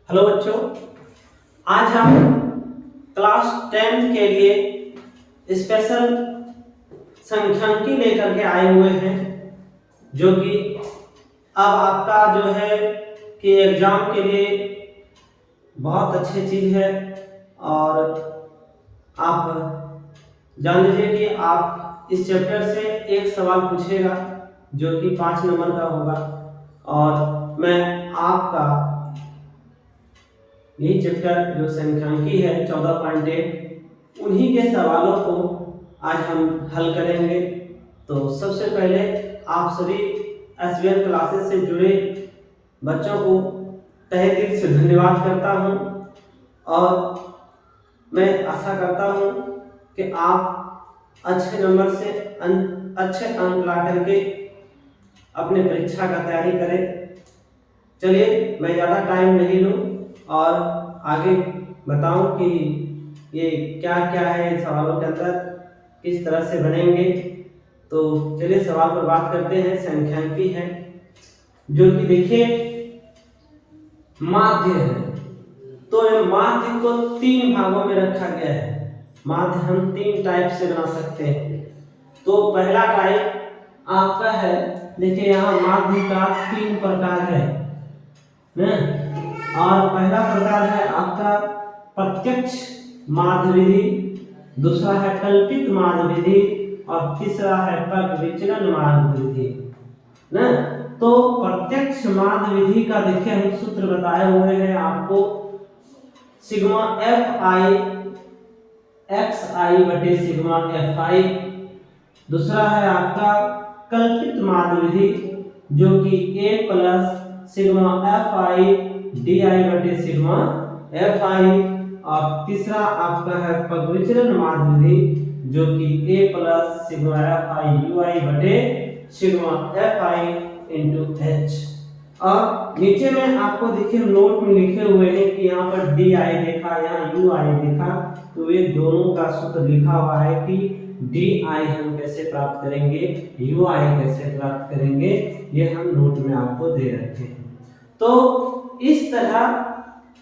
Hello बच्चों, आज हम क्लास 10 के लिए स्पेशल संख्यांकी लेकर के आए हुए हैं, जो कि अब आपका जो है कि एग्जाम के लिए बहुत अच्छी चीज़ है। और आप जान लीजिए कि आप इस चैप्टर से एक सवाल पूछेगा जो कि 5 नंबर का होगा, और मैं आपका यही चैप्टर जो संख्यांकी है 14.8 उन्हीं के सवालों को आज हम हल करेंगे। तो सबसे पहले आप सभी एसवीएन क्लासेस से जुड़े बच्चों को तहे दिल से धन्यवाद करता हूं, और मैं आशा करता हूं कि आप अच्छे नंबर से अच्छे अंक ला करके अपने परीक्षा का तैयारी करें। चलिए मैं ज़्यादा टाइम नहीं लूँ और आगे बताऊं कि ये क्या क्या है, सवालों के अंदर किस तरह से बनेंगे। तो चलिए सवाल पर बात करते हैं। संख्यांकी है जो कि देखिए माध्य है, तो ये माध्य को 3 भागों में रखा गया है। माध्य हम 3 टाइप से बना सकते हैं। तो पहला टाइप आपका है, देखिए यहाँ माध्य का 3 प्रकार है ना। और पहला प्रकार है आपका प्रत्यक्ष माध्य विधि, दूसरा है कल्पित माध्य विधि, और तीसरा है पग विचलन माध्य विधि ना। तो प्रत्यक्ष माध्य विधि का देखिए हम सूत्र बताए हुए हैं आपको, सिग्मा एफ आई एक्स आई बटे सिग्मा एफ आई। दूसरा है आपका कल्पित माध्य विधि जो कि A plus sigma F I D I बटे सिग्मा एफ आई। और तीसरा आपका है पग विचलन माध्य विधि जो कि A plus sigma F I U I बटे sigma F I into H. और नीचे में आपको देखिए नोट में लिखे हुए हैं कि यहाँ पर डी आई देखा, यहाँ यू आई देखा, तो ये दोनों का सूत्र लिखा हुआ है कि डी आई हम कैसे प्राप्त करेंगे, यू आई कैसे प्राप्त करेंगे, ये हम नोट में आपको दे रखे हैं। तो इस तरह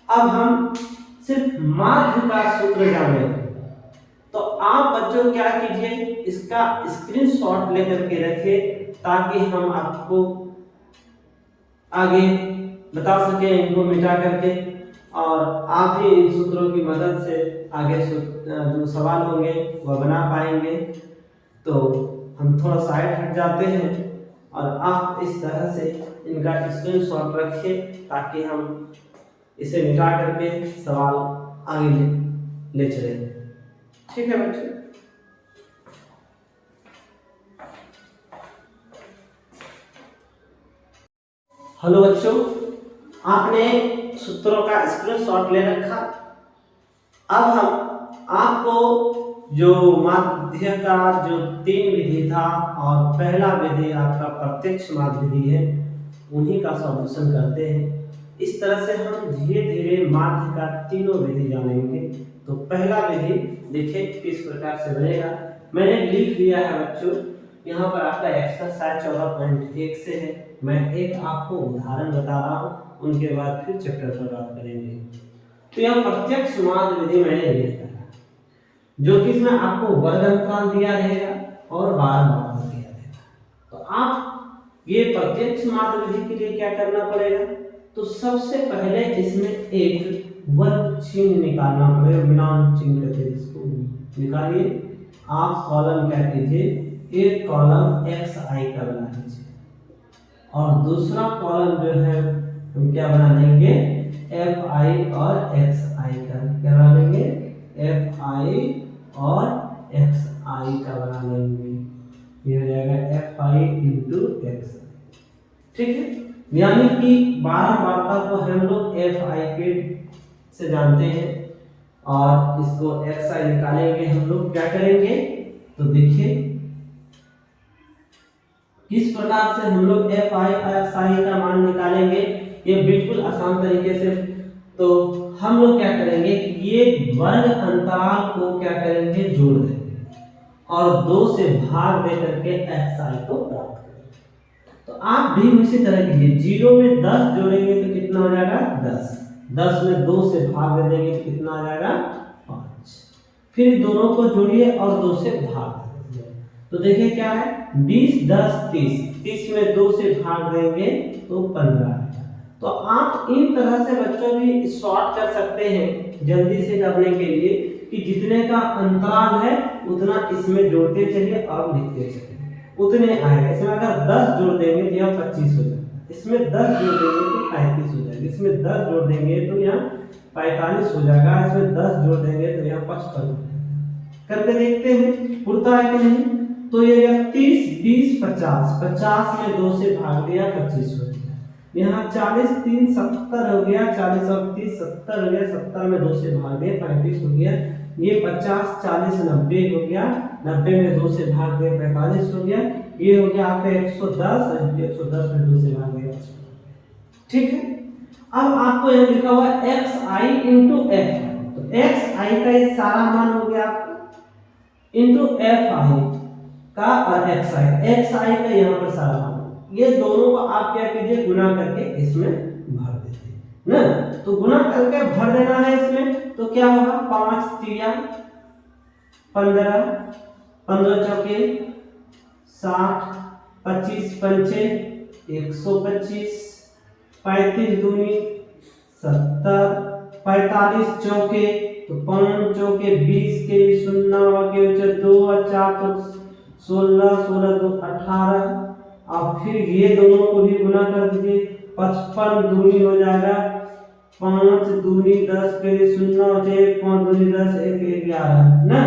अब हम सिर्फ माध्य का सूत्र जाने, तो आप बच्चों क्या कीजिए, इसका स्क्रीनशॉट लेकर के रखिए ताकि हम आपको आगे बता सके इनको मिटा करके, और आप भी इन सूत्रों की मदद से आगे जो सवाल होंगे वह बना पाएंगे। तो हम थोड़ा साइड हट जाते हैं और आप इस तरह से इनका स्क्रीनशॉट रखिए ताकि हम इसे मिटा करके सवाल आगे ले चले। ठीक है बच्चों। हेलो बच्चों, आपने सूत्रों का स्क्रीनशॉट ले रखा। अब हम आपको जो माध्य का जो 3 विधि था और पहला विधि आपका प्रत्यक्ष माध्य विधि है, उन्हीं का सॉल्यूशन करते हैं। इस तरह से हम धीरे धीरे माध्य का तीनों विधि जानेंगे। तो पहला विधि देखिए किस प्रकार से बनेगा, मैंने लिख लिया है बच्चों, यहाँ पर आपका एक्सरसाइज 14.1 से है। मैं एक आपको उदाहरण बता रहा हूँ, उनके बाद फिर चैप्टर पर बात करेंगे। तो यहाँ प्रत्यक्ष माध्य विधि मैंने लिखा है जो कि इसमें आपको वर्ग अंतराल दिया रहेगा और 12 माध्य दिया रहेगा। तो आप ये प्रत्यक्ष माध्य विधि के लिए क्या करना पड़ेगा, तो सबसे पहले इसमें एक वर्ग चिन्ह निकालना पड़ेगा, विराम चिन्ह कहते हैं इसको, निकालिए। आप कॉलम क्या कीजिए, एक कॉलम एक्स आई का बना लीजिए और दूसरा कॉलम जो है हम क्या बना लेंगे, एफ आई और एक्स आई का क्या बना लेंगे, एफ आई और एक्स आई का बना लेंगे। ये हो जाएगा एफ आई इंटू एक्स। ठीक है, यानी कि 12 मात्रा को हम लोग एफ आई के से जानते हैं और इसको एक्स आई निकालेंगे। हम लोग क्या करेंगे, तो देखिए किस प्रकार से हम लोग एफ आई एक्स आई का मान निकालेंगे, ये बिल्कुल आसान तरीके से। तो हम लोग क्या करेंगे कि ये वर्ग अंतराल को क्या करेंगे, जोड़ देंगे और 2 से भाग दे करके एक्स आई को प्राप्त करेंगे। तो आप भी उसी तरह कीजिए, 0 में 10 जोड़ेंगे तो कितना हो जाएगा, 10। 10 में 2 से भाग दे देंगे तो कितना आ जाएगा 5। फिर दोनों को जोड़िए और 2 से भाग दीजिए तो देखिए क्या है 20 10 30, 30 में 2 से भाग देंगे तो 15 आएगा। तो आप इन तरह से बच्चों भी शॉर्ट कर सकते हैं जल्दी से करने के लिए कि जितने का अंतराल है उतना इसमें जोड़ते चलिए और लिखते चलिए उतने आएगा। इसमें अगर 10 जोड़ देंगे तो यहाँ 25 हो जाएगा, इसमें 10 जोड़ देंगे तो 35 हो जाएगा, इसमें 10 जोड़ देंगे तो यहाँ 45 हो जाएगा, इसमें 10 जोड़ देंगे तो यहाँ 55 हो जाएगा। करके देखते हैं पुरता है कि नहीं। तो ये 30 20 50, 50 में 2 से भाग दिया 25 हो गया। यहाँ 40 3 70 हो गया, 40 और 30 70 हो गया, 70 में 2 से भाग दिया 35 हो गया। ये 50 40 90 हो गया, 90 में 2 से भाग दिया 45 हो गया। ये हो गया आपका 110, 110 में 2 से भाग दिया 50। ठीक है। अब आपको यहाँ लिखा हुआ xi इंटू एफ, तो xi का ये सारा मान हो गया आपका इंटू fi का और xi का यहाँ पर सारा मान, ये दोनों को आप क्या कीजिए गुना करके इसमें भर दीजिए ना। तो गुना करके भर देना है इसमें, तो क्या होगा 5 3 15, 15 चौके 60, 25 पंचे 125, 35 दूनी 70, 45 चौके तो 5 चौके 20 के 0 के 2 4 16, 16 2 18, और फिर ये दोनों को भी गुना कर दीजिए। 55 दूनी हो जाएगा 5 दूनी 10 के 0 हो जाए 5 दूनी 10 1 11 ना।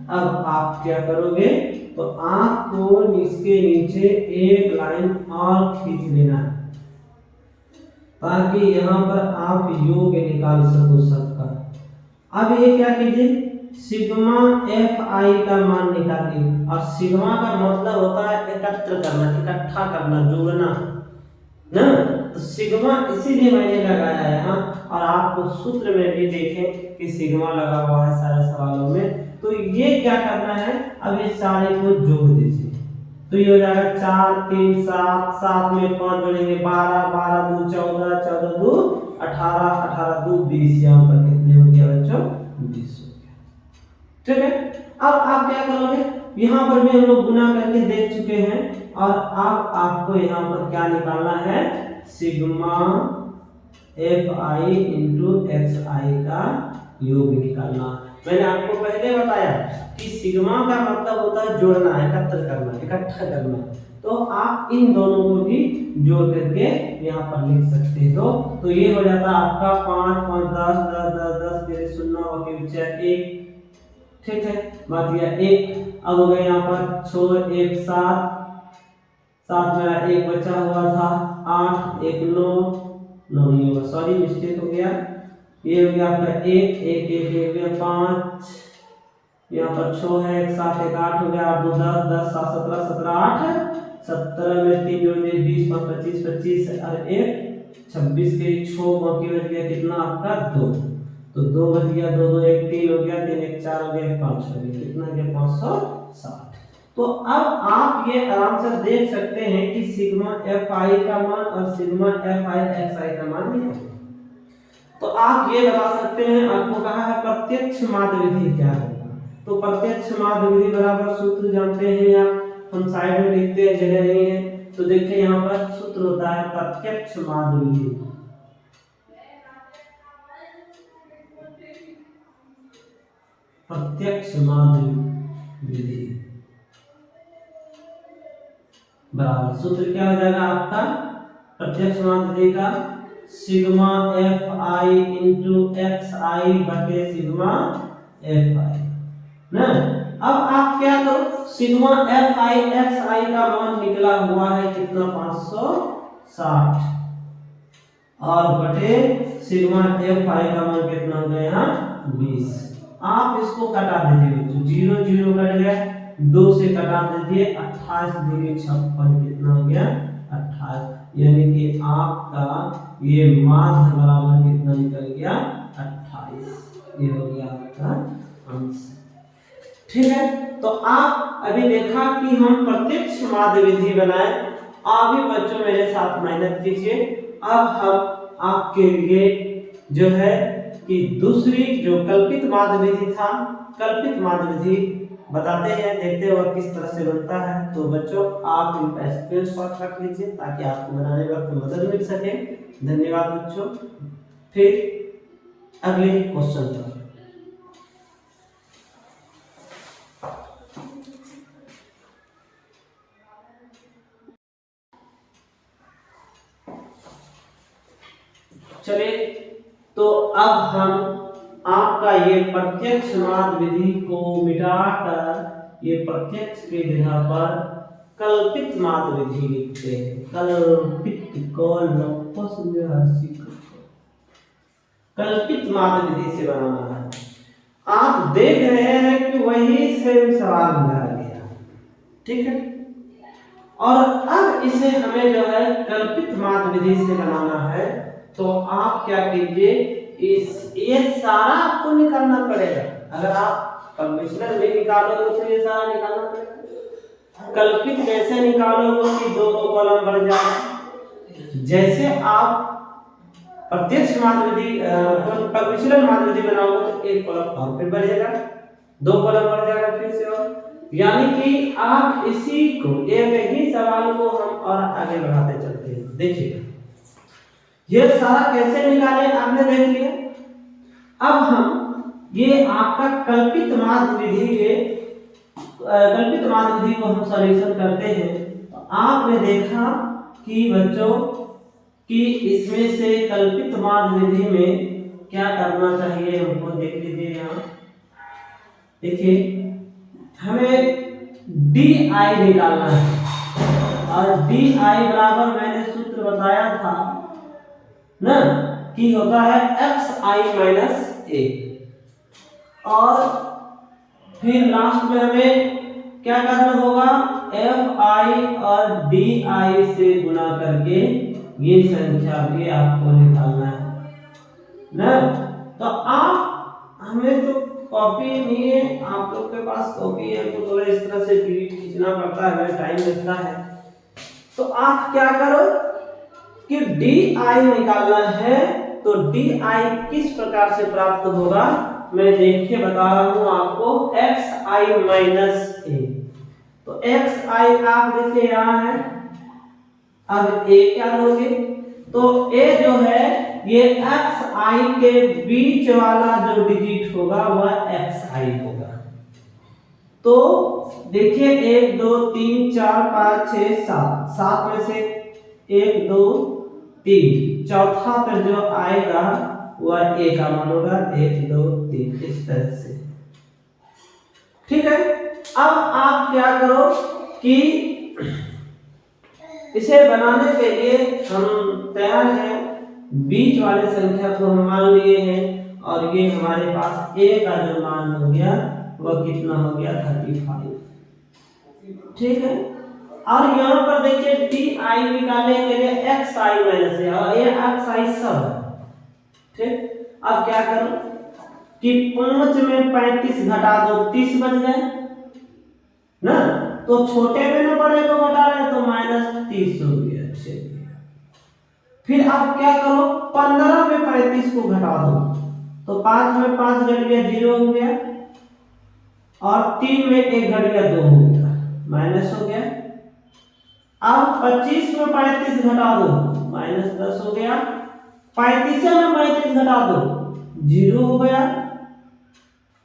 अब आप क्या करोगे तो आपको इसके नीचे एक लाइन और खींच लेना है ताकि यहाँ पर आप योग निकाल सको सबका। अब ये क्या कीजिए सिग्मा fi का मान निकालिए, और सिग्मा का मतलब होता है एकत्र करना, इकट्ठा करना, जोड़ना ना। तो सिग्मा इसीलिए मैंने लगाया है यहाँ, और आपको सूत्र में भी देखें कि सिग्मा लगा हुआ है सारे सवालों में। तो ये क्या करना है, अब ये सारे को जोड़ दीजिए तो ये हो जाएगा 4 3 7, 7 में 5 जोड़ेंगे 12, 12 2 14, 14 2 18, 18 2 20, यहाँ पर कितने हो गया बच्चों 20 हो गया। ठीक है। अब आप क्या करोगे, यहाँ पर भी हम लोग गुना करके देख चुके हैं, और अब आपको यहाँ पर क्या निकालना है सिग्मा fi इंटू xi का योग निकालना। मैंने आपको पहले बताया कि सिग्मा का मतलब होता है जोड़ना, एकत्र करना, इकट्ठा करना। तो आप इन दोनों को भी जोड़ करके यहाँ पर लिख सकते हो। तो ये हो जाता है आपका 5 5 10 10 10 10 के 0 के बचा 1। ठीक है, बात यह 1। अब हो गए यहाँ पर 6 1 7, 7 मेरा 1 बचा हुआ था, 8 1 9 9 नहीं होगा, सॉरी मिस्टेक हो गया। ये हो गया आपका 1 1 1 हो गया 5, यहाँ पर 6 है 1 7 1 8 हो गया, 2 10 10 7 17 17 8, 17 में 3 जोड़ दिए 20 5 25 25 और 1 26 के 6 बाकी बच गया कितना आपका 2। तो 2 बच गया 2 2 1 3 हो गया 3 1 4 हो गया 5 हो गया, कितना गया 560। तो अब आप ये आराम से देख सकते हैं कि सिग्मा fi का मान और सिग्मा fi xi का मान निकल। तो आप ये बता सकते हैं, आपको कहा है प्रत्यक्ष माध्य विधि क्या होगा। तो प्रत्यक्ष माध्य विधि बराबर सूत्र जानते हैं या हम साइड में लिखते हैं, जगह नहीं है। तो देखिए यहाँ पर सूत्र होता है प्रत्यक्ष माध्य विधि। प्रत्यक्ष माध्य विधि बराबर सूत्र क्या हो जाएगा आपका प्रत्यक्ष माध्य विधि का सिग्मा fi इंटू xi बटे सिग्मा fi ना। अब आप क्या करो, सिग्मा fi xi का मान निकला हुआ है कितना 560, और बटे सिग्मा fi का मान कितना हो गया यहाँ 20। आप इसको कटा दीजिए बच्चों, 0 0 कट गया, 2 से कटा दीजिए, 28 दूनी 56 कितना हो गया 28, यानी कि आपका ये माध्य बराबर कितना निकल गया 28। ये हो गया आपका आंसर। ठीक है। तो आप अभी देखा कि हम प्रत्यक्ष माध्य विधि बनाए। आप भी बच्चों मेरे साथ मेहनत कीजिए। अब हम आपके लिए जो है कि दूसरी जो कल्पित माध्य विधि था, कल्पित माध्य विधि बताते हैं, देखते हो किस तरह से बनता है। तो बच्चों आप इनका स्क्रीनशॉट रख लीजिए ताकि आपको बनाने वक्त मदद मिल सके। धन्यवाद बच्चों। फिर अगले क्वेश्चन पर। चलिए तो अब हम आपका ये प्रत्यक्ष माध्य विधि को मिटाकर ये प्रत्यक्ष के जगह पर कल्पित माध्य विधि लिखते हैं। कल्पित माध्य विधि से बनाना है। आप देख रहे हैं कि वही सेम सवाल मिला गया, ठीक है। और अब इसे हमें जो है कल्पित माध्य विधि से बनाना है। तो आप क्या कीजिए, ये सारा आपको निकालना पड़ेगा। अगर आप कन्वेंशनल में निकालोगे तो ये सारा निकालना पड़ेगा। कल्पित कैसे निकालोगे कि 2 कॉलम बढ़ जाए। जैसे आप प्रत्यक्ष माध्य विधि कन्वेंशनल माध्य विधि बनाओगे तो 1 कॉलम और फिर बढ़ेगा, 2 कॉलम बढ़ जाएगा फिर से। और यानी कि आप इसी को एक ही सवाल को हम और आगे बढ़ाते चलते हैं। देखिए ये सारा कैसे निकाले आपने देख लिया। अब हम ये आपका कल्पित माध्य विधि को हम सॉल्यूशन करते हैं। तो आपने देखा कि बच्चों कि इसमें से कल्पित माध्य विधि में क्या करना चाहिए हमको, देख लीजिए यहाँ। देखिए हमें डी आई निकालना है और डी आई बराबर मैंने सूत्र बताया था ना कि होता है एक्स आई माइनस ए। और फिर लास्ट में हमें क्या करना होगा, एफ आई और डी आई से गुना करके ये संख्या भी आपको निकालना है ना। तो आप हमें तो कॉपी नहीं है, आप लोग के पास कॉपी है तो थोड़ा इस तरह से खींचना पड़ता है, टाइम लगता है। तो आप क्या करो कि डी आई निकालना है। तो डी आई किस प्रकार से प्राप्त होगा मैं देखिए बता रहा हूं आपको, एक्स आई माइनस ए। तो एक्स आई आप देखिए यहाँ है, अब ए क्या लोगे, तो ए जो है ये एक्स आई के बीच वाला जो डिजिट होगा वह एक्स आई होगा। तो देखिए 1 2 3 4 5 6 7, 7 में से 1 2 3, चौथा पर जो आएगा वह ए का मान होगा, 1 2 3 इस तरह से, ठीक है। अब आप क्या करो कि इसे बनाने के लिए हम तैयार हैं। बीच वाले संख्या को हम मान लिए हैं और ये हमारे पास ए का जो मान हो गया वह कितना हो गया 35, ठीक है। और यहाँ पर देखिए डी आई निकालने के लिए एक्स आई माइनस है और ये एक्स आई सब है, ठीक। अब क्या करो कि 5 में 35 घटा दो 30 बन जाए ना। तो छोटे में ना बड़े को घटा रहे तो -30 हो गया। फिर आप क्या करो 15 में 35 को घटा दो तो 5 में 5 घट गया 0 हो गया और 3 में 1 घट गया 2 हो गया, माइनस हो गया। अब 25 में 35 घटा दो -10 हो गया, 35 में 35 घटा दो 0 हो गया,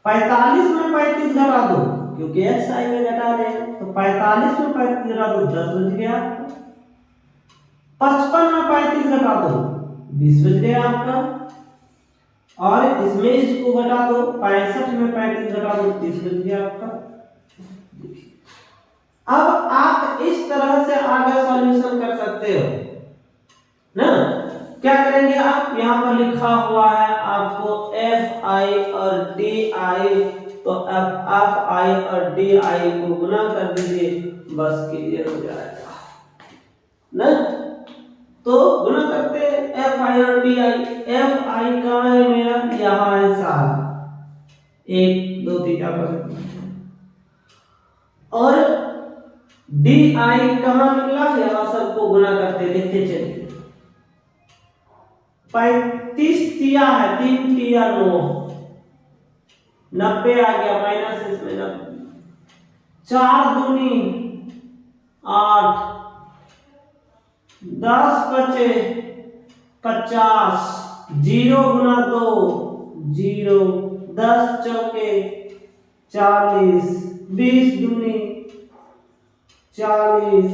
45 में 35 घटा दो क्योंकि एक्स आई में घटा रहे हैं तो 45 में 35 घटा दो 10 बच गया। 55 में 35 घटा दो 20 बच गया आपका। और इसमें इसको घटा दो 65 में 35 घटा दो 30 बच गया आपका। अब आप इस तरह से आगे सॉल्यूशन कर सकते हो ना। क्या करेंगे आप, यहाँ पर लिखा हुआ है आपको एफ आई और डी आई, तो एफ आई और डी आई को गुना कर दीजिए बस क्लियर हो जाएगा ना। तो गुना करते हैं एफ आई और डी आई। एफ आई कहाँ है मेरा, यहाँ है 7, 1 2 3 4 और डी आई कहाँ निकला, यहाँ सबको गुना करते देखते चलिए। 30 तिया है, 3 तिया 9, 90 आ गया, माइनस इसमें 90, 4 दूनी 8, 10 बचे 50, 0 गुना 2 0, 10 चौके 40, 20 दूनी 40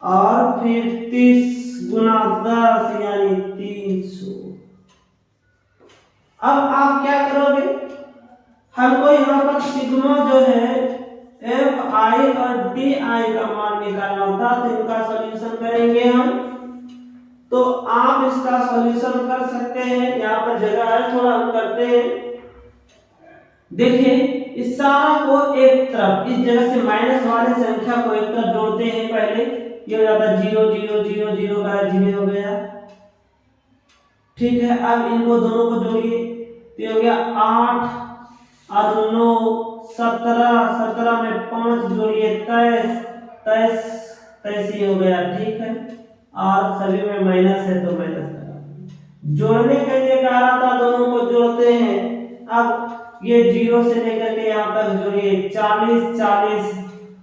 और फिर 30 गुना 10 यानी 300। अब आप क्या करोगे, हमको यहाँ पर सिग्मा जो है एफ आई और डी आई का मान निकालना था, तो इनका सॉल्यूशन करेंगे हम। तो आप इसका सॉल्यूशन कर सकते हैं, यहाँ पर जगह है थोड़ा, हम करते हैं। देखिए इस सारा को एक तरफ, इस जगह से माइनस वाले संख्या को एक तरफ जोड़ते हैं पहले, ये हो जाता है 0 0 0 0 का 0 हो गया, ठीक है। अब इनको दोनों को जोड़िए, तो हो गया 8 और 9 17, 17 में 5 जोड़िए 23, 23 23 ही हो गया, ठीक है। और सभी में माइनस है तो माइनस करा, जोड़ने के लिए कह रहा था, दोनों को जोड़ते हैं। अब ये 0 से लेकर के यहाँ तक जोड़िए 40 40,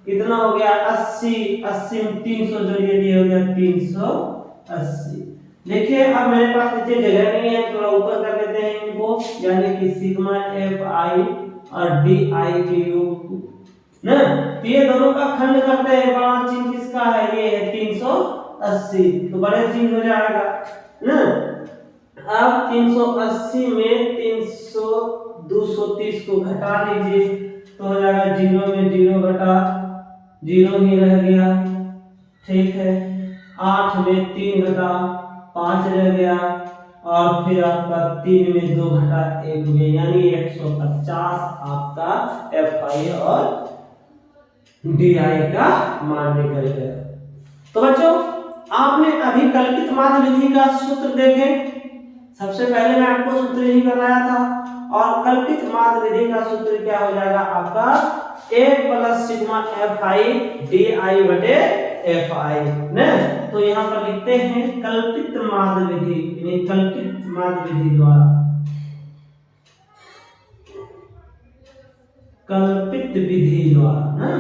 कितना हो गया 80, 80 में 300 जोड़िए, ये हो गया 380। देखिए अब मेरे पास नीचे जगह नहीं है, थोड़ा ऊपर कर लेते हैं इनको, यानी कि सिग्मा एफ आई और डी आई के योग ना, तो ये दोनों का खंड करते हैं। बड़ा चिन्ह किसका है, ये है 380, तो बड़े चिन्ह हो जाएगा ना। अब 380 में 300 230 को घटा लीजिए, तो हो जाएगा 0 में 0 घटा 0 ही रह गया, ठीक है। 8 में 3 घटा 5 रह गया, और फिर आपका 3 में 2 घटा 1 हो गया, यानी 150 आपका एफ आई और डी आई का मान निकल गया। तो बच्चों आपने अभी कल्पित माध्य विधि का सूत्र देखे, सबसे पहले मैं आपको सूत्र यही बताया था, और कल्पित माध्य विधि का सूत्र क्या हो जाएगा आपका 1 plus sigma F I D I बटे एफ आई ने। तो यहाँ पर लिखते हैं कल्पित माध्य विधि, यानी कल्पित माध्य विधि द्वारा, कल्पित विधि द्वारा ना,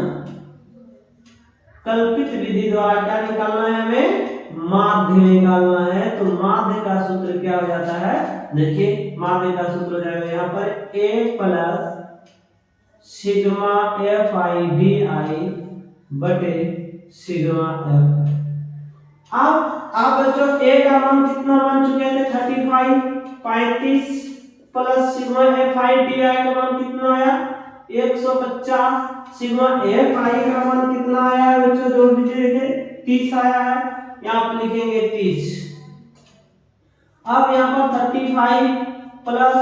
कल्पित विधि द्वारा क्या निकालना है हमें, माध्य निकालना है। तो माध्य का सूत्र क्या हो जाता है, देखिए माध्य का सूत्र हो जाएगा यहाँ पर 1 plus sigma F I D I बटे सिग्मा एफ आई। अब आप बच्चों ए का मान कितना मान चुके थे 35, 35 plus sigma F I D आई का मान कितना आया 150, सिग्मा एफ आई का मान कितना आया बच्चों, जोड़ दीजिए 30 आया है, यहाँ पर लिखेंगे 30। अब यहाँ पर 35 प्लस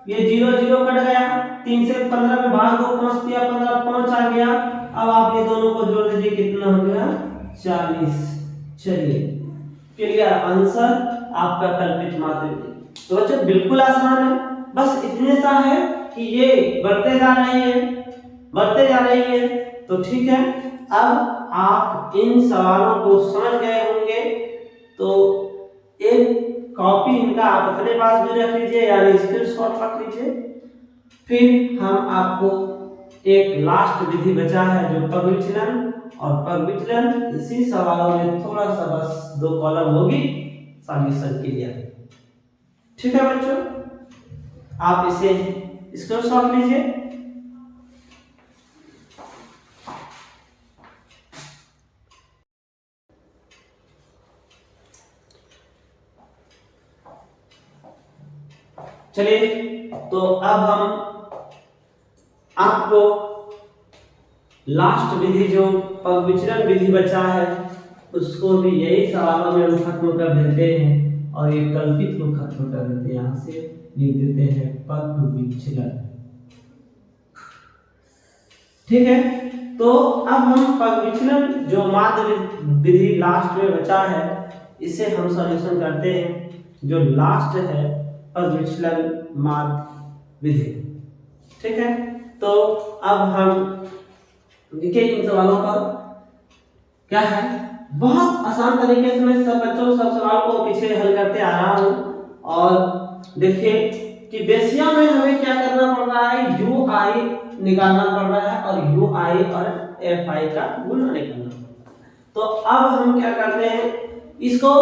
ये 0 0 कट गया, 3 से 15 में भाग दो, 5 दिया 15, 5 आ गया। अब आप ये दोनों को जोड़ दीजिए, कितना हो गया 40। चलिए क्लियर, आंसर आपका कल्पित माध्य विधि। तो बच्चों बिल्कुल आसान है, बस इतने सा है कि ये बढ़ते जा रही है, बढ़ते जा रही है। तो ठीक है, अब आप इन सवालों को समझ गए होंगे, तो एक कॉपी इनका आप अपने पास भी रख लीजिए, यानी स्क्रीनशॉट रख लीजिए। फिर हम आपको एक लास्ट विधि बचा है जो पग विचलन, और पग विचलन इसी सवालों में थोड़ा सा बस 2 कॉलम होगी सॉल्यूशन के लिए। ठीक है बच्चों, आप इसे स्क्रीनशॉट लीजिए। चलिए तो अब हम आपको लास्ट विधि जो पग विचलन विधि बचा है उसको भी यही सवालों में हम खत्म कर देते हैं, और ये कल्पित को खत्म कर देते हैं। यहाँ से लिख देते हैं पग विचलन। ठीक है, तो अब हम पग विचलन जो माध्य विधि लास्ट में बचा है इसे हम सॉल्यूशन करते हैं, जो लास्ट है पग विचलन माध्य विधि। ठीक है, तो अब हम देखिए इन सवालों पर क्या है, बहुत आसान तरीके से मैं सब बच्चों सब सवाल को पीछे हल करते आ रहा हूँ, और देखिए कि बेसिया में हमें क्या करना पड़ रहा है, यू आई निकालना पड़ रहा है और यू आई और एफ आई का गुणा निकालना पड़ रहा है। तो अब हम क्या करते हैं, इसको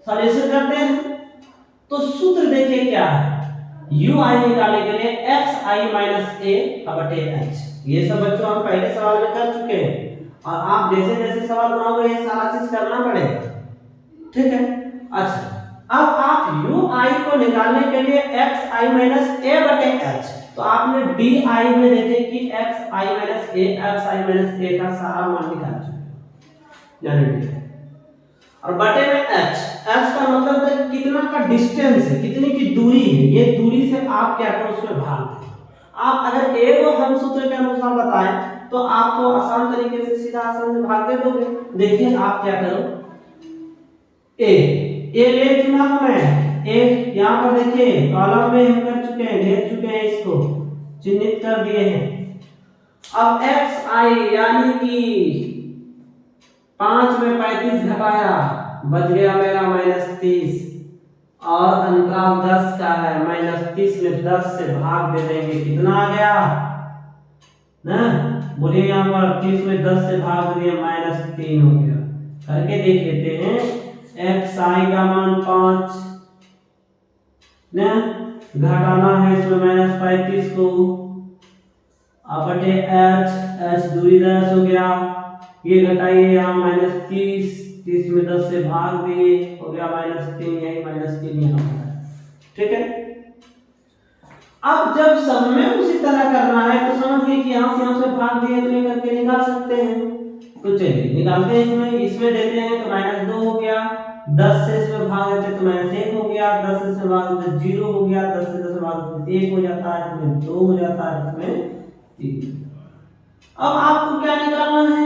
सॉल्यूशन करते हैं। तो सूत्र देखिए क्या है, यू आई निकालने के लिए एक्स आई माइनस ए बटे एच। ये सब बच्चों हम पहले सवाल में कर चुके हैं और आप जैसे जैसे सवाल बनाओगे ये सारा चीज करना पड़ेगा, ठीक है। अच्छा, अब आप यू आई को निकालने के लिए एक्स आई माइनस ए बटे एच, तो आपने डी आई में देखे कि एक्स आई माइनस ए का सारा मान निकाल चुके यानी, और बटे में एच, एच का मतलब है कितना का डिस्टेंस है, कितनी की दूरी है, ये दूरी से आप क्या करो उसमें भाग दें। आप अगर ए को हम सूत्र के अनुसार बताएं तो आपको आसान तरीके से सीधा आसान से भाग दे दोगे। देखिए आप क्या करो, ए ले चुना हूं मैं, ए यहां पर देखिए कॉलम में हम कर चुके हैं, ले चुके हैं, इसको चिन्हित कर दिए हैं। अब एक्स आई यानी कि 5 में 35 घटाया बच गया मेरा -30 और अंतराल 10 का है, -30 में 10 से भाग दे देंगे, कितना आ गया ना, बोलिए यहाँ पर 30 में 10 से भाग दिया -3 हो गया। करके देख लेते हैं, एक्स आई का मान 5 ना, घटाना है इसमें -35 को, अब बटे एच दूरी 10 हो गया, ये घटाइए यहाँ -30 में 10 से भाग दिए हो गया -3, यही -3 यहाँ पर, ठीक है। अब जब सब में उसी तरह करना है तो समझिए कि यहाँ से भाग दिए तो ये करके निकाल सकते हैं। तो चलिए निकालते हैं, इसमें देते हैं तो -2 हो गया, 10 से इसमें भाग देते तो -1 हो गया, 10 से इसमें भाग देते 0 हो गया, 10 से 10 में भाग देते 1 हो जाता है, इसमें 2 हो जाता है, इसमें 3। अब आपको क्या निकालना है,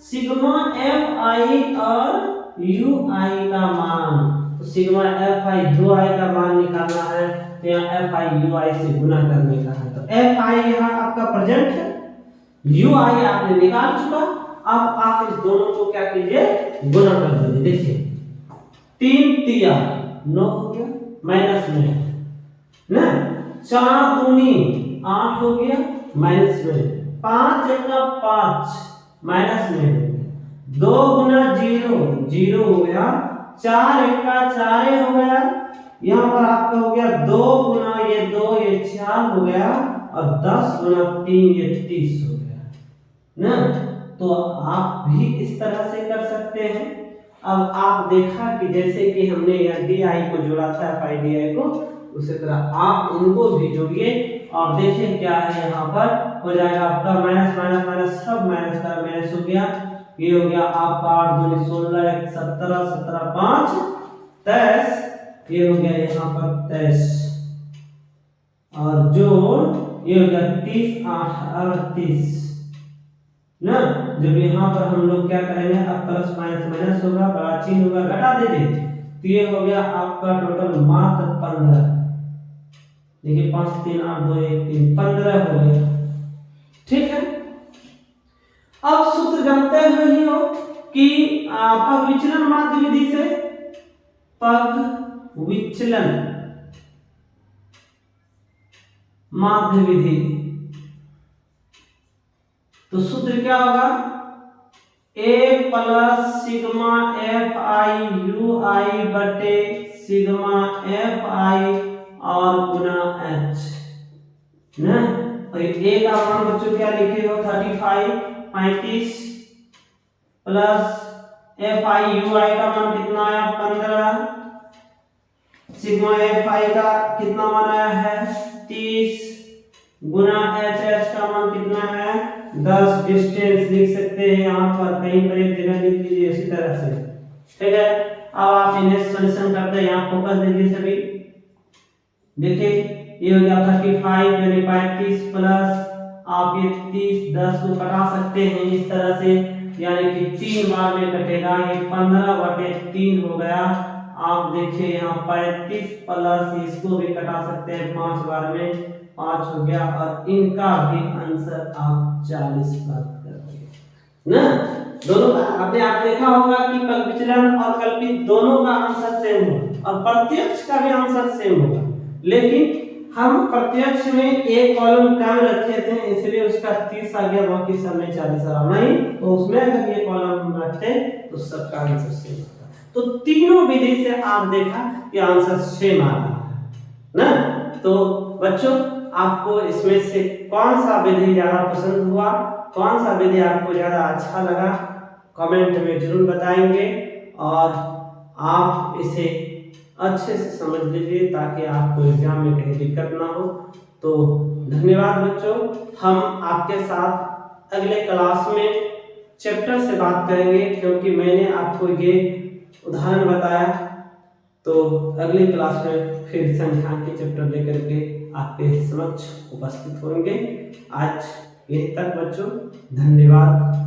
सिग्मा एफ आई और यू आई का मान। तो सिग्मा एफ आई यू आई का मान निकालना है, तो यहाँ एफ आई यू आई से गुना करने का है। तो एफ आई यहाँ आपका प्रेजेंट है, यू आई आपने निकाल चुका, अब आप इस दोनों को क्या कीजिए, गुना कर दीजिए। देखिए 3 तिया 9 हो गया, माइनस में ना, 4 दूनी 8 हो गया, माइनस में 5 एका 5 माइनस में, 2 गुना 0 0 हो गया, 4 एका 4 हो गया, यहाँ पर आपका हो गया 2 गुना ये 2 ये 4 हो गया, और 10 गुना 3 ये 30 हो गया ना। तो आप भी इस तरह से कर सकते हैं। अब आप देखा कि जैसे कि हमने यहाँ डी आई को जोड़ा था एफ आई डी आई को, उसी तरह आप उनको भी जोड़िए और देखिए क्या है, यहाँ पर हो जाएगा आपका माइनस माइनस माइनस सब माइनस का माइनस हो गया, ये हो गया आपका 8 दूनी 16 17 17 5 23, ये हो गया यहाँ पर 23 और जोड़ ये हो गया 30 8 38 ना। जब यहाँ पर हम लोग क्या करेंगे, अब प्लस माइनस माइनस होगा, बड़ा चिन्ह होगा, घटा दीजिए, तो ये हो गया आपका टोटल मात्र 15। देखिए 5 3 8 2 1 3 15 हो गया, ठीक है। अब सूत्र जानते हुए ही हो कि पग विचलन माध्य विधि से, पग विचलन माध्य विधि, तो सूत्र क्या होगा, A plus sigma F I U I बटे सिग्मा एफ आई और गुना एच ना। तो ए का मान बच्चों क्या लिखे हो, 35 प्लस एफ आई यू आई का मान कितना आया 15, सिग्मा एफ आई का कितना मान आया है 30, गुना एच एच का मान कितना है 10। डिस्टेंस लिख सकते हैं यहाँ पर, कहीं पर एक जगह लिख लीजिए इसी तरह से, ठीक है। अब आप इन्हें सॉल्यूशन करते हैं, यहाँ फोकस दीजिए सभी। देखिए ये हो गया 35 यानी 35 प्लस आप ये 30 10 को कटा सकते हैं इस तरह से, यानी कि 3 बार में कटेगा, ये 15/3 हो गया। आप देखिए यहाँ 35 प्लस इसको भी कटा सकते हैं 5 बार में, 5 हो गया, और इनका भी आंसर आप 40 प्राप्त करोगे ना। दोनों का आपने आप देखा होगा कि विचलन और कल्पित दोनों का आंसर सेम होगा और प्रत्यक्ष का भी आंसर सेम होगा, लेकिन हम प्रत्यक्ष में एक कॉलम कम रखे थे इसलिए उसका 30 आ गया, बाकी सब में 40 आ रहा। नहीं तो उसमें अगर ये कॉलम हम रखते तो सबका आंसर सेम होता। तो तीनों विधि से आप देखा कि आंसर सेम आ रहा है ना। तो बच्चों आपको इसमें से कौन सा विधि ज्यादा पसंद हुआ, कौन सा विधि आपको ज्यादा अच्छा लगा, कमेंट में जरूर बताएंगे और आप इसे अच्छे से समझ लीजिए ताकि आपको एग्जाम में कहीं दिक्कत ना हो। तो धन्यवाद बच्चों, हम आपके साथ अगले क्लास में चैप्टर से बात करेंगे क्योंकि मैंने आपको ये उदाहरण बताया। तो अगली क्लास में फिर संख्यांकी चैप्टर लेकर के आपके समक्ष उपस्थित होंगे। आज यहीं तक बच्चों, धन्यवाद।